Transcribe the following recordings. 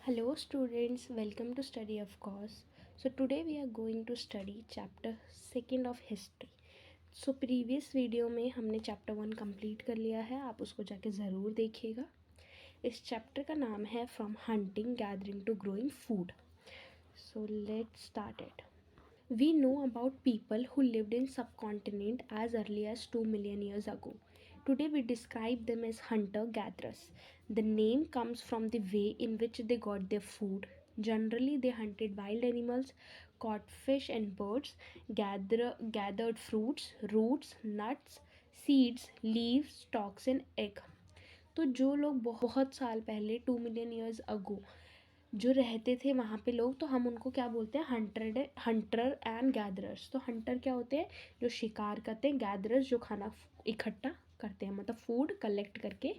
Hello students, welcome to Study of Course. So today we are going to study chapter second of history. So previous video में हमने chapter 1 complete कर लिया है, आप उसको जाके ज़रूर देखिएगा। इस चैप्टर का नाम है from hunting gathering to growing food. So let's start it. We know about people who lived in subcontinent as early as 2 million years ago. Today we describe them as hunter-gatherers. The name comes from the way in which they got their food. Generally, they hunted wild animals, caught fish and birds, gathered fruits, roots, nuts, seeds, leaves, stalks and egg. तो जो लोग बहुत साल पहले 2 million years ago जो रहते थे वहाँ पे लोग, तो हम उनको क्या बोलते हैं? Hunter and gatherers. तो हंटर क्या होते हैं? जो शिकार करते हैं. गैदरर्स जो खाना इकट्ठा करते हैं, मतलब फूड कलेक्ट करके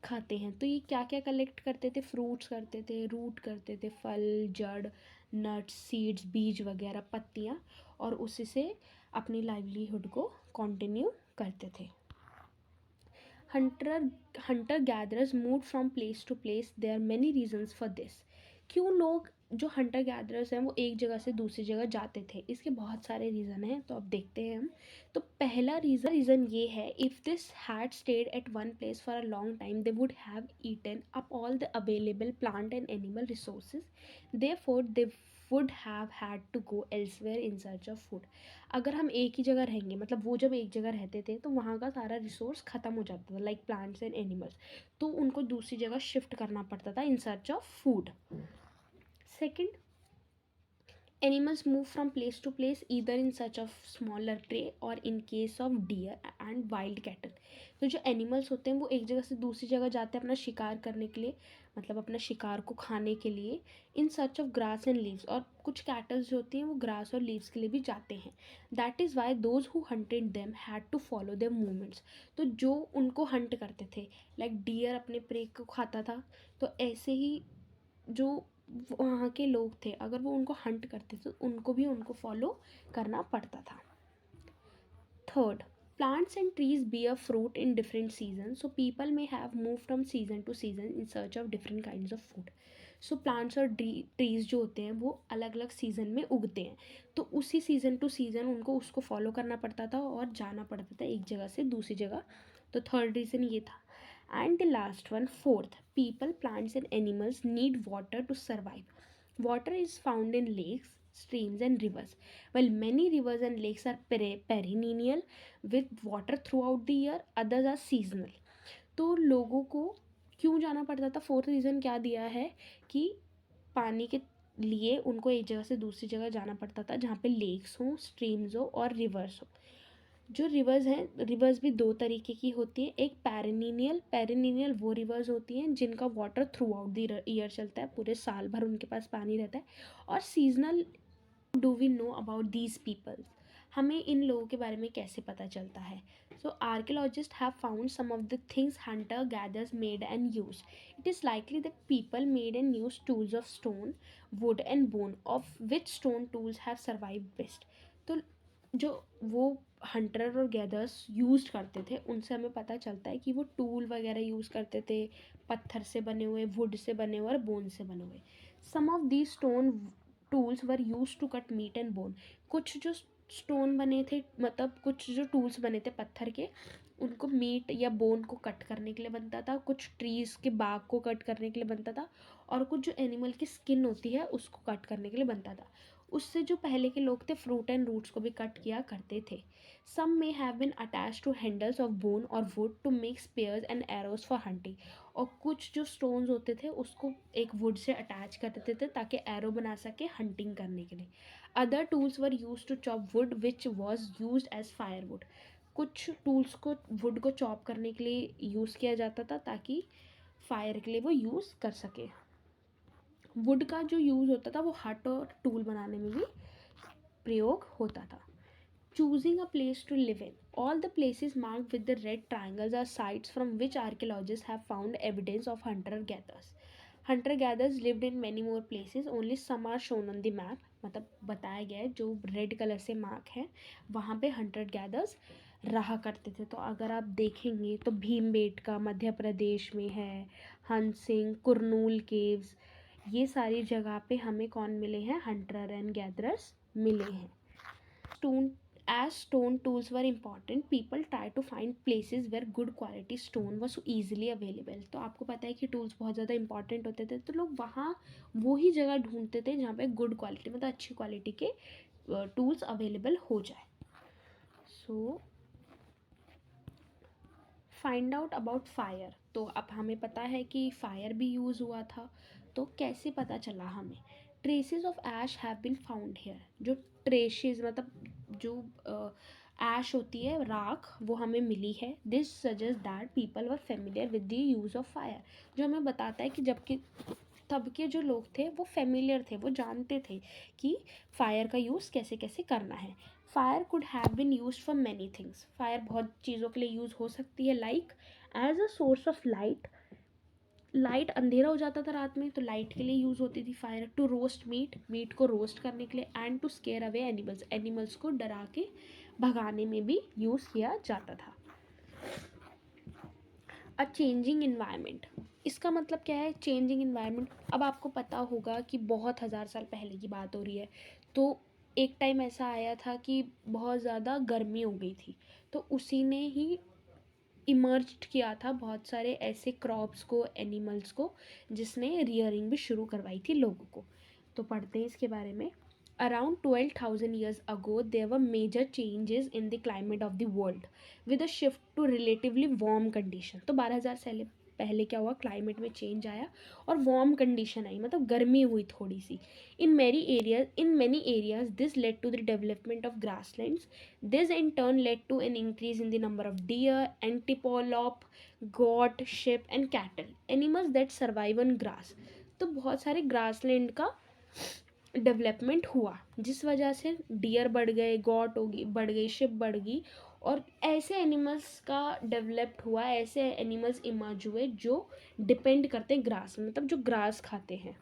खाते हैं. तो ये क्या क्या कलेक्ट करते थे? फ्रूट्स करते थे, रूट करते थे, फल, जड़, नट्स, सीड्स, बीज वगैरह, पत्तियाँ, और उसी से अपनी लाइवलीहुड को कंटिन्यू करते थे. hunter gatherers moved from place to place. There are many reasons for this. क्यों लोग जो हंटर गैदरर्स हैं वो एक जगह से दूसरी जगह जाते थे? इसके बहुत सारे रीज़न हैं, तो अब देखते हैं हम. तो पहला रीज़न ये है, if this had stayed at one place for a long time they would have eaten up all the available plant and animal resources. Therefore they would have had to go elsewhere in search of food. अगर हम एक ही जगह रहेंगे, मतलब वो जब एक जगह रहते थे तो वहाँ का सारा रिसोर्स ख़त्म हो जाता था, लाइक प्लांट्स एंड एनिमल्स. तो उनको दूसरी जगह शिफ्ट करना पड़ता था इन search of food. Second, animals move from place to place either in search of smaller prey or in case of deer and wild cattle. तो जो एनिमल्स होते हैं वो एक जगह से दूसरी जगह जाते हैं अपना शिकार करने के लिए, मतलब अपना शिकार को खाने के लिए, इन search of grass and leaves. और कुछ कैटल्स जो होती हैं वो ग्रास और लीव्स के लिए भी जाते हैं. That is why those who hunted them had to follow their movements. तो जो उनको हंट करते थे, लाइक डियर अपने प्रे को खाता था, तो ऐसे ही जो वहाँ के लोग थे, अगर वो उनको हंट करते थे तो उनको भी उनको फॉलो करना पड़ता था. Third, plants and trees bear fruit in different seasons, so people may have moved from season to season in search of different kinds of food. So plants और trees जो होते हैं वो अलग अलग सीज़न में उगते हैं, तो उसी सीज़न टू सीज़न उनको उसको फॉलो करना पड़ता था और जाना पड़ता था एक जगह से दूसरी जगह. तो थर्ड रीज़न ये था. And the last one, fourth, people, plants and animals need water to survive. Water is found in lakes, streams and rivers. While many rivers and lakes are perennial with water throughout the year, others are seasonal. तो लोगों को क्यों जाना पड़ता था? Fourth reason क्या दिया है कि पानी के लिए उनको एक जगह से दूसरी जगह जाना पड़ता था जहाँ पे लेक्स हों, स्ट्रीम्स हो और रिवर्स हो. जो रिवर्स हैं, रिवर्स भी दो तरीके की होती है. एक पेरिनिनियल वो रिवर्स होती हैं जिनका water through out the year चलता है, पूरे साल भर उनके पास पानी रहता है. और seasonal. Do we know about these peoples? हमें इन लोगों के बारे में कैसे पता चलता है? So archaeologist have found some of the things hunter gatherers made and use. It is likely that people made and use tools of stone, wood and bone, of which stone tools have survive best. तो जो वो Hunter और gathers use करते थे उनसे हमें पता चलता है कि वो टूल वगैरह यूज़ करते थे, पत्थर से बने हुए, वुड से बने हुए और बोन से बने हुए. Some of these stone tools were use to cut meat and bone. कुछ जो स्टोन बने थे, मतलब कुछ जो टूल्स बने थे पत्थर के, उनको मीट या बोन को कट करने के लिए बनता था, कुछ ट्रीज़ के बाग को कट करने के लिए बनता था, और कुछ जो एनिमल की स्किन होती है उसको कट करने के लिए बनता था. उससे जो पहले के लोग थे फ्रूट एंड रूट्स को भी कट किया करते थे. Some may have been attach to handles of bone और wood to make spears and arrows for hunting. और कुछ जो स्टोन्स होते थे उसको एक वुड से अटैच कर देते थे ताकि एरो बना सके हंटिंग करने के लिए. Other tools were use to chop wood which was use as firewood. कुछ टूल्स को वुड को चॉप करने के लिए यूज़ किया जाता था ताकि फायर के लिए वो यूज़ कर सके. वुड का जो यूज़ होता था वो हट और टूल बनाने में भी प्रयोग होता था. Choosing a place to live in. All the places marked with the red triangles are sites from which archaeologists have found evidence of hunter-gatherers. Hunter-gatherers lived in many more places, only some are shown on the map. मतलब बताया गया है जो red colour से mark है वहाँ पे Hunter gathers रहा करते थे. तो अगर आप देखेंगे तो भीमबेटका मध्य प्रदेश में है, हंस सिंह, कुरनूल केव्स, ये सारी जगह पे हमें कौन मिले हैं, हंटर एंड गैदरर्स मिले हैं। Stone, as stone tools were important, people tried to find places where good quality stone was easily available. तो आपको पता है कि टूल्स बहुत ज़्यादा इंपॉर्टेंट होते थे, तो लोग वहाँ वो ही जगह ढूंढते थे जहाँ पे गुड क्वालिटी मतलब अच्छी क्वालिटी के टूल्स अवेलेबल हो जाए। So find out about fire. तो अब हमें पता है कि फायर भी यूज़ हुआ था, तो कैसे पता चला हमें, traces of ash have been found here. जो ट्रेसेस मतलब जो ऐश होती है, राख, वो हमें मिली है। This suggest that people were familiar with the use of fire. जो हमें बताता है कि जबकि तब के जो लोग थे वो फेमिलियर थे, वो जानते थे कि फायर का यूज़ कैसे कैसे करना है। Fire could have been use for many things. Fire बहुत चीज़ों के लिए यूज़ हो सकती है, like as a source of light. Light, अंधेरा हो जाता था रात में तो लाइट के लिए यूज़ होती थी fire. To roast meat, meat को रोस्ट करने के लिए। And to scare away animals, animals को डरा के भगाने में भी यूज़ किया जाता था। अ चेंजिंग इन्वायरमेंट, इसका मतलब क्या है चेंजिंग इन्वायरमेंट। अब आपको पता होगा कि बहुत हज़ार साल पहले की बात हो रही है, तो एक टाइम ऐसा आया था कि बहुत ज़्यादा गर्मी हो गई थी, तो उसी ने ही इमर्ज किया था बहुत सारे ऐसे क्रॉप्स को, एनिमल्स को, जिसने रियरिंग भी शुरू करवाई थी लोगों को। तो पढ़ते हैं इसके बारे में। Around 12,000 years ago, there were major changes in the climate of the world with a shift to relatively warm condition. तो 12,000 साल पहले क्या हुआ, क्लाइमेट में चेंज आया और वार्म कंडीशन आई, मतलब गर्मी हुई थोड़ी सी। In many areas this led to the development of grasslands. This in turn led to an increase in the number of deer, antelope, goat, sheep and cattle, animals that survive on grass. तो बहुत सारे grassland का development हुआ, जिस वजह से dear बढ़ गए, गॉट होगी बढ़ गई, शिप बढ़ गई, और ऐसे एनिमल्स का डेवलप्ड हुआ, ऐसे एनिमल्स इमर्ज हुए जो डिपेंड करते हैं ग्रास में, मतलब जो ग्रास खाते हैं।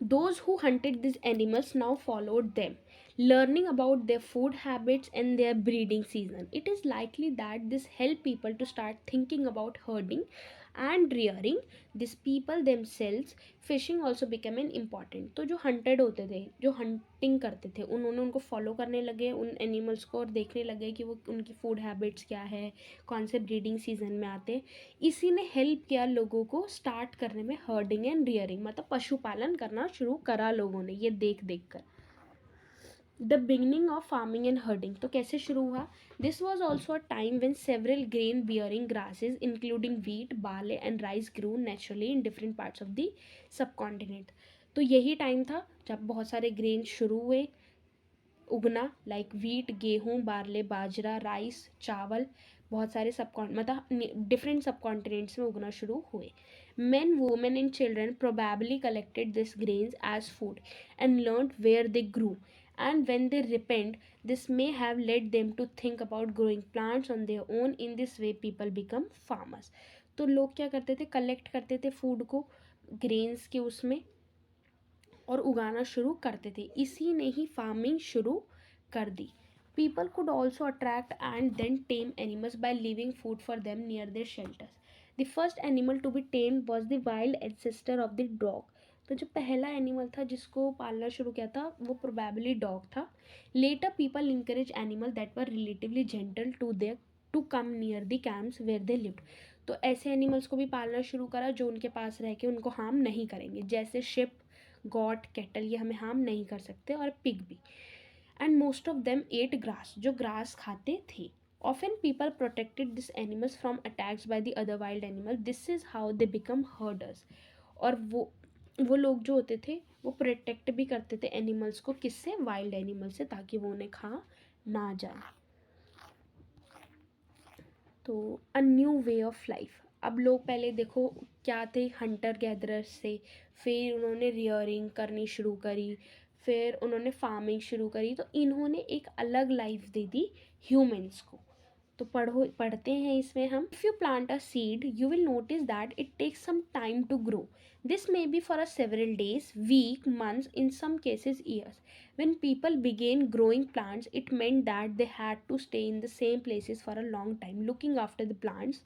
Those who hunted these animals now followed them, learning about their food habits and their breeding season. It is likely that this helped people to start thinking about herding and rearing these people themselves. Fishing also became an important. तो जो hunted होते थे, जो hunting करते थे, उन्होंने उनको follow करने लगे उन एनिमल्स को, और देखने लगे कि वो उनकी फूड हैबिट्स क्या है, कौन से ब्रीडिंग सीजन में आते हैं। इसी ने हेल्प किया लोगों को स्टार्ट करने में हर्डिंग एंड रियरिंग, मतलब पशुपालन करना शुरू करा लोगों ने ये देख देख कर। The beginning of farming and herding, तो कैसे शुरू हुआ। This was also a time when several grain bearing grasses including wheat, barley and rice grew naturally in different parts of the subcontinent. तो यही टाइम था जब बहुत सारे ग्रेन शुरू हुए उगना, लाइक वीट, गेहूँ, बार्ले, बाजरा, राइस, चावल, बहुत सारे मतलब डिफरेंट सब कॉन्टिनेंट्स में उगना शुरू हुए। Men, women and children probably collected these grains as food and learned where they grew. And when they repent, this may have led them to think about growing plants on their own. In this way, people become farmers. तो लोग क्या करते थे, collect करते थे food को grains के उसमें और उगाना शुरू करते थे। इसी ने ही फार्मिंग शुरू कर दी। People could also attract and then tame animals by leaving food for them near their shelters. The first animal to be tamed was the wild ancestor of the dog. तो जो पहला एनिमल था जिसको पालना शुरू किया था वो प्रोबेबली डॉग था। Later people encourage animal that were relatively gentle to come near the camps where they lived. तो ऐसे एनिमल्स को भी पालना शुरू करा जो उनके पास रह के उनको हार्म नहीं करेंगे, जैसे शिप, गॉट, कैटल, ये हमें हार्म नहीं कर सकते, और पिग भी। And most of them at grass, जो ग्रास खाते थे। Often people protected these animals from attacks by the other wild animals. This is how they become herders. और वो लोग जो होते थे वो प्रोटेक्ट भी करते थे एनिमल्स को, किससे, वाइल्ड एनिमल से, ताकि वो उन्हें खा ना जाए। तो a new way of life. अब लोग पहले देखो क्या थे, हंटर गैदरर्स से, फिर उन्होंने रियरिंग करनी शुरू करी, फिर उन्होंने फार्मिंग शुरू करी, तो इन्होंने एक अलग लाइफ दे दी ह्यूमंस को। तो पढ़ते हैं इसमें हम। If you plant a seed you will notice that it takes some time to grow. This may be for a several days, week, months, in some cases years. When people began growing plants, it meant that they had to stay in the same places for a long time, looking after the plants,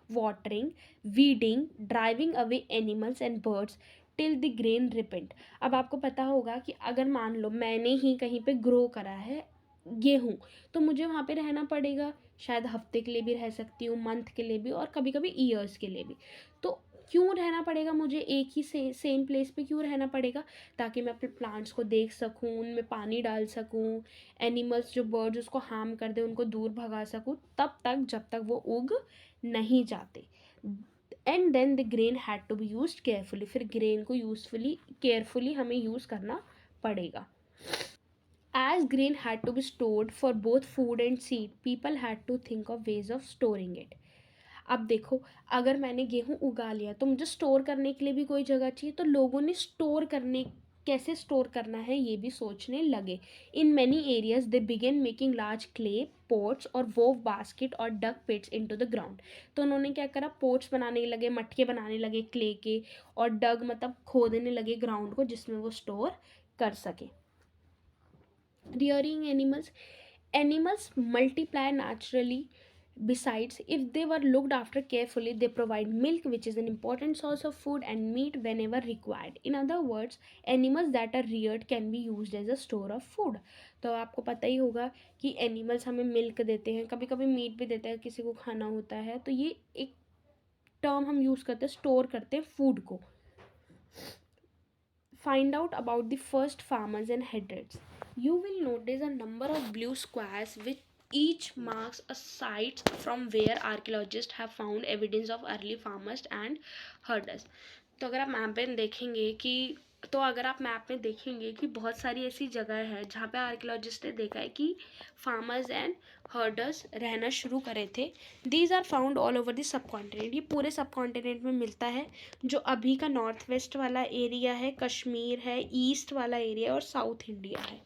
watering, weeding, driving away animals and birds, till the grain repent। अब आपको पता होगा कि अगर मान लो मैंने ही कहीं पे ग्रो करा है गेहूँ, तो मुझे वहाँ पे रहना पड़ेगा, शायद हफ्ते के लिए भी रह सकती हूँ, मंथ के लिए भी, और कभी कभी ईयर्स के लिए भी। तो क्यों रहना पड़ेगा मुझे एक ही सेम प्लेस पे क्यों रहना पड़ेगा? ताकि मैं अपने प्लांट्स को देख सकूँ, उनमें पानी डाल सकूँ, एनिमल्स जो बर्ड्स उसको हार्म कर दे उनको दूर भगा सकूँ, तब तक जब तक वो उग नहीं जाते। And then the grain had to be use carefully, फिर ग्रेन को यूजफुली केयरफुली हमें यूज़ करना पड़ेगा। As grain had to be stored for both food and seed, people had to think of ways of storing it. अब देखो, अगर मैंने गेहूँ उगा लिया तो मुझे स्टोर करने के लिए भी कोई जगह चाहिए, तो लोगों ने कैसे स्टोर करना है ये भी सोचने लगे। In many areas they began making large clay pots और वोव बास्केट और dug pits into the ground. तो उन्होंने क्या करा, पोट्स बनाने लगे, मटके बनाने लगे क्ले के, और डग मतलब खोदने लगे ग्राउंड को जिसमें वो स्टोर कर सके। Rearing animals multiply naturally. Besides, if they were looked after carefully, they provide milk, which is an important source of food, and meat whenever required. In other words, animals that are reared can be used as a store of food. तो आपको पता ही होगा कि animals हमें milk देते हैं, कभी कभी मीट भी देते हैं, किसी को खाना होता है, तो ये एक टर्म हम यूज़ करते हैं, स्टोर करते हैं फूड को। Find out about the first farmers and headers. You will notice a number of blue squares which each marks a site from where archaeologists have found evidence of early farmers and herders. तो अगर आप map में देखेंगे कि बहुत सारी ऐसी जगह है जहाँ पे आर्कियोलॉजिस्ट ने देखा है कि फार्मर्स एंड हर्डर्स रहना शुरू करे थे। These are found all over the subcontinent, ये पूरे सब कॉन्टिनेंट में मिलता है। जो अभी का नॉर्थ वेस्ट वाला एरिया है, कश्मीर है, ईस्ट वाला एरिया और साउथ इंडिया है।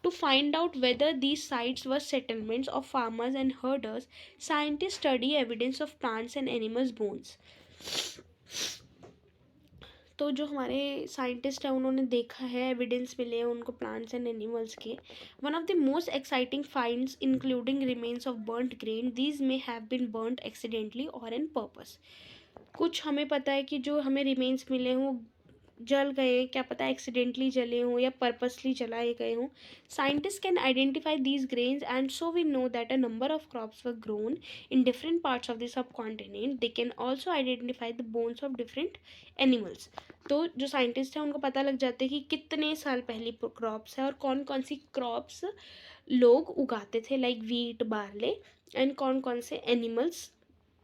To find out whether these sites were settlements of farmers and herders, scientists study evidence of plants and animals' bones. तो जो हमारे साइंटिस्ट हैं उन्होंने देखा है, एविडेंस मिले हैं उनको प्लांट्स एंड एनिमल्स के। One of the most exciting finds including remains of burned grain, these may have been burned accidentally और इन पर्पस। कुछ हमें पता है कि जो हमें रिमेन्स मिले हों जल गए, क्या पता एक्सीडेंटली जले हों या पर्पसली जलाए गए हों। Scientist can identify these grains and so we know that a number of crops were grown in different parts of the subcontinent. They can also identify the bones of different animals. तो जो scientist हैं उनको पता लग जाता है कि कितने साल पहले क्रॉप्स है और कौन कौन सी क्रॉप्स लोग उगाते थे, लाइक वीट, बार्ले, एंड कौन कौन से एनिमल्स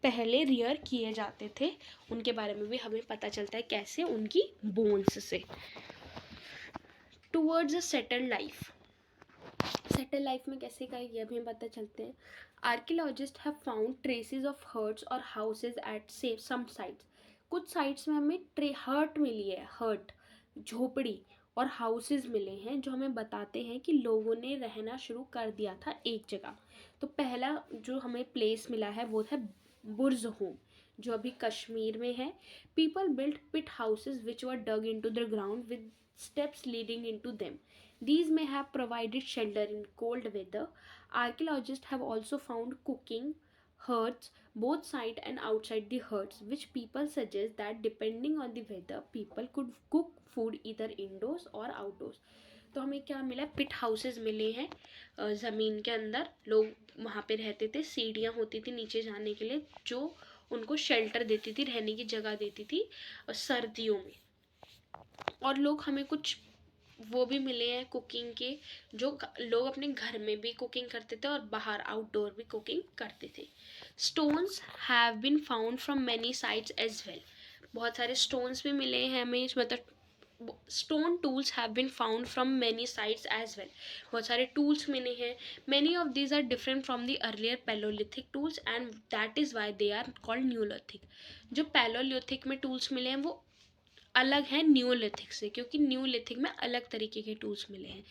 पहले रियर किए जाते थे, उनके बारे में भी हमें पता चलता है कैसे, उनकी बोन्स से। Towards a settled life, settle life में कैसे का ये भी पता चलते हैं। Archaeologist have found traces of huts और houses at safe some sites. कुछ साइट्स में हमें हर्ट मिली है, हर्ट झोपड़ी, और हाउसेज मिले हैं जो हमें बताते हैं कि लोगों ने रहना शुरू कर दिया था एक जगह। तो पहला जो हमें प्लेस मिला है वो है बुर्ज होम, जो अभी कश्मीर में है। People built pit houses which were dug into the ground with steps leading into them. These may have provided shelter in cold weather. Archaeologists have also found cooking hearths both side and outside the hearths, which people suggest that depending on the weather, people could cook food either indoors or outdoors. तो हमें क्या मिला, पिट houses मिले हैं, ज़मीन के अंदर लोग वहाँ पे रहते थे, सीढ़ियाँ होती थी नीचे जाने के लिए जो उनको शेल्टर देती थी, रहने की जगह देती थी सर्दियों में। और लोग हमें कुछ वो भी मिले हैं कुकिंग के, जो लोग अपने घर में भी कुकिंग करते थे और बाहर आउटडोर भी कुकिंग करते थे। Stones have been found from many sites as well, बहुत सारे स्टोन्स भी मिले हैं हमें, मतलब stone tools have been found from many sites as well, बहुत सारे टूल्स मिले हैं। Many of these are different from the earlier palaeolithic tools and that is why they are called neolithic. जो पैलोलिथिक में टूल्स मिले हैं वो अलग है न्यूलिथिक से, क्योंकि न्यूलिथिक में अलग तरीके के टूल्स मिले हैं।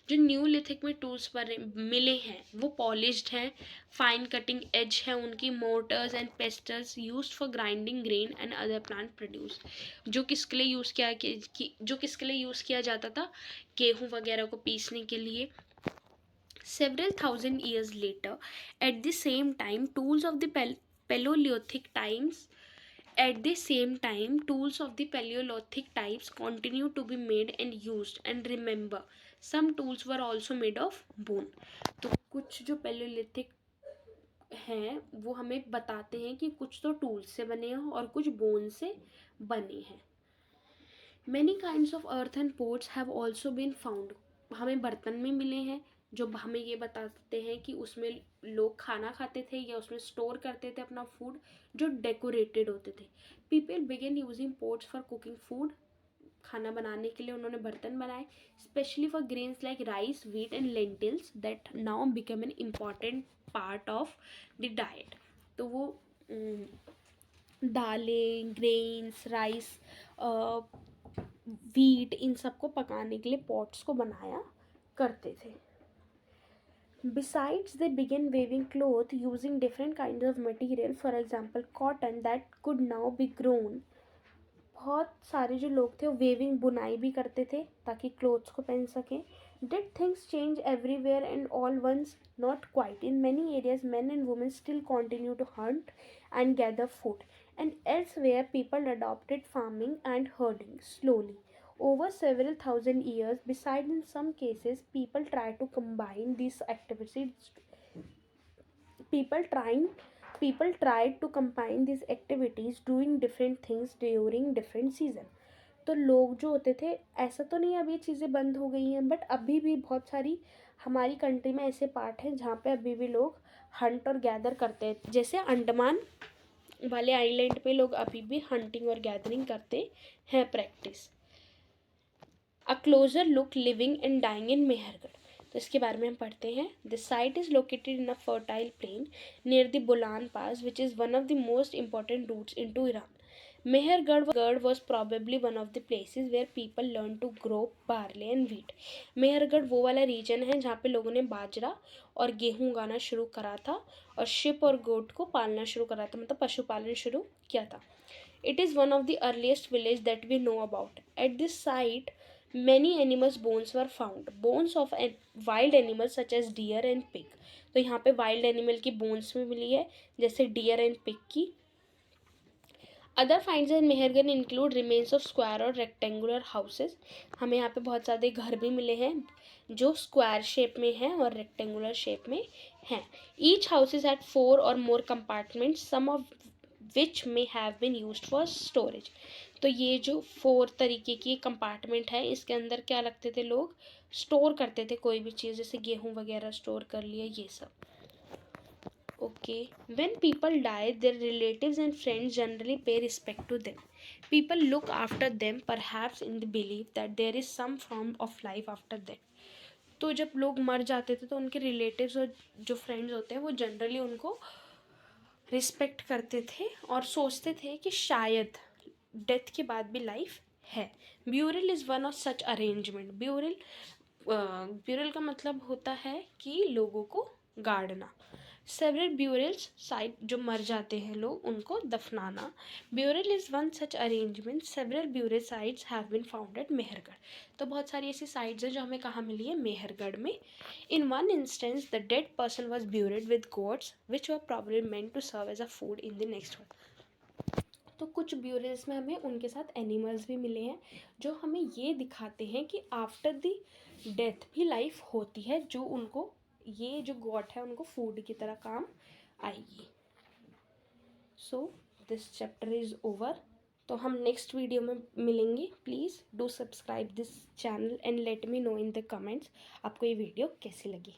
जो न्यूलिथिक में टूल्स पर मिले हैं वो पॉलिश्ड हैं, फाइन कटिंग एज है उनकी, Motors and pastels used for grinding grain and other plant produce. जो किसके लिए यूज़ किया जाता था, गेहूँ वगैरह को पीसने के लिए। Several thousand years later, at the same time, tools of the Paleolithic times At the same time, tools of the Paleolithic types continue to be made and used. And remember, some tools were also made of bone. तो कुछ जो Paleolithic हैं वो हमें बताते हैं कि कुछ तो टूल्स से बने हैं और कुछ बोन से बने हैं. Many kinds of earthen pots have also been found. हमें बर्तन में मिले हैं जो हमें ये बताते हैं कि उसमें लोग खाना खाते थे या उसमें स्टोर करते थे अपना फूड, जो डेकोरेटेड होते थे. People began using pots for cooking food. खाना बनाने के लिए उन्होंने बर्तन बनाए, specially for grains like rice, wheat and lentils that now become an important part of the diet. तो वो दालें, ग्रेन्स, राइस, व्हीट, इन सबको पकाने के लिए पॉट्स को बनाया करते थे. Besides, they began weaving cloth using different kinds of material, for example cotton that could now be grown. बहुत सारे जो लोग थे वो वेविंग बुनाई भी करते थे ताकि क्लोथ्स को पहन सकें. Did things change everywhere and all once? Not quite. In many areas, men and women still continue to hunt and gather food. And elsewhere, people adopted farming and herding slowly. Over several thousand years, besides in some cases, people trying people tried to combine these activities doing different things during different season. तो लोग जो होते थे, ऐसा तो नहीं अब ये चीज़ें बंद हो गई हैं, बट अभी भी बहुत सारी हमारी कंट्री में ऐसे पार्ट हैं जहाँ पे अभी भी लोग हंट और गैदर करते हैं. जैसे अंडमान वाले आइलैंड पे लोग अभी भी हंटिंग और गैदरिंग करते हैं practice. A closer look living and dying in Mehrgarh. तो इसके बारे में हम पढ़ते हैं. This site is located in a fertile plain near the Bolan pass which is one of the most important routes into Iran. Mehergarh was probably one of the places where people learned to grow barley and wheat. Mehrgarh वो वाला reason है जहाँ पे लोगों ने बाजरा और गेहूँ उगाना शुरू करा था और शिप और गोट को पालना शुरू करा था, मतलब पशुपालन शुरू किया था. It is one of the earliest village that we know about. At this site, many animals' bones were found. Bones of wild animals such as deer and pig. तो यहाँ पे wild animal की bones भी मिली है, जैसे deer and pig की. Other finds in Mehrgarh include remains of square और rectangular houses. हमें यहाँ पे बहुत सारे घर भी मिले हैं जो स्क्वायर शेप में हैं और रेक्टेंगुलर शेप में हैं. Each houses had 4 or more compartments, some of which may have been used for storage. तो ये जो 4 तरीके की कंपार्टमेंट है, इसके अंदर क्या रखते थे लोग, स्टोर करते थे कोई भी चीज़, जैसे गेहूँ वगैरह स्टोर कर लिया, ये सब. Okay, when people die, their relatives and friends generally pay respect to them. People look after them, perhaps in the belief that there is some form of life after that. तो जब लोग मर जाते थे तो उनके रिलेटिव्स और जो फ्रेंड्स होते हैं वो जनरली उनको रिस्पेक्ट करते थे और सोचते थे कि शायद डेथ के बाद भी लाइफ है. Burial is one of such arrangement. Burial का मतलब होता है कि लोगों को गाड़ना. सेवरल ब्यूरल्स साइट, जो मर जाते हैं लोग उनको दफनाना. Burial is one such arrangement. Several burial sites have been found at Mehrgarh. तो बहुत सारी ऐसी साइट्स हैं जो हमें कहाँ मिली है, मेहरगढ़ में. In one instance the dead person was buried with goats which were probably meant to serve as a food in the next world. तो कुछ ब्यूरल्स में हमें उनके साथ एनिमल्स भी मिले हैं जो हमें ये दिखाते हैं कि आफ्टर द डेथ भी लाइफ होती है, जो उनको, ये जो गॉड है उनको फूड की तरह काम आएगी. So this chapter is over. तो हम नेक्स्ट वीडियो में मिलेंगे. Please do subscribe this channel and let me know in the comments आपको ये वीडियो कैसी लगी.